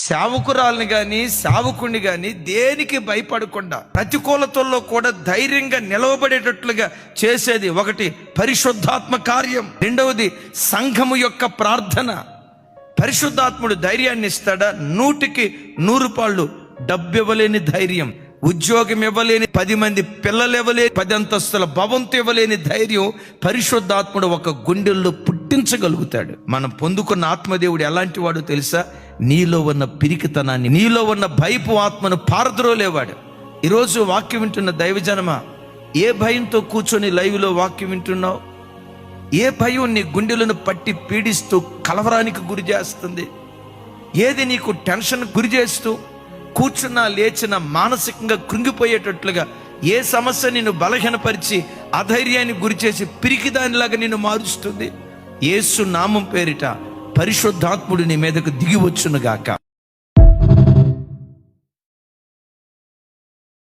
సేవకురాల్ని కానీ సేవకుణ్ణి కానీ దేనికి భయపడకుండా ప్రతికూలతల్లో కూడా ధైర్యంగా నిలవబడేటట్లుగా చేసేది ఒకటి పరిశుద్ధాత్మ కార్యం, రెండవది సంఘము యొక్క ప్రార్థన. పరిశుద్ధాత్ముడు ధైర్యాన్ని ఇస్తాడా? 100కి 100 పాళ్ళు డబ్బు ఇవ్వలేని ధైర్యం, ఉద్యోగం ఇవ్వలేని, 10 మంది పిల్లలు ఇవ్వలేని, 10 అంతస్తుల భవంతు ఇవ్వలేని ధైర్యం పరిశుద్ధాత్ముడు ఒక గుండెల్లో పుట్టించగలుగుతాడు. మనం పొందుకున్న ఆత్మదేవుడు ఎలాంటి వాడు తెలుసా? నీలో ఉన్న పిరికితనాన్ని, నీలో ఉన్న భయపు ఆత్మను పారద్రోలేవాడు. ఈరోజు వాక్యం వింటున్న దైవజనమా, ఏ భయంతో కూర్చొని లైవ్లో వాక్యం వింటున్నావు? ఏ భయం నీ గుండెలను పట్టి పీడిస్తూ కలవరానికి గురి చేస్తుంది? ఏది నీకు టెన్షన్ గురి చేస్తూ కూర్చున్నా లేచిన మానసికంగా కృంగిపోయేటట్లుగా ఏ సమస్య నిన్ను బలహీనపరిచి అధైర్యానికి గురి చేసి పిరికిదానిలాగా నిన్ను మారుస్తుంది? యేసు నామం పేరిట పరిశుద్ధాత్ముడు నీ మీదకు దిగి వచ్చునుగాక.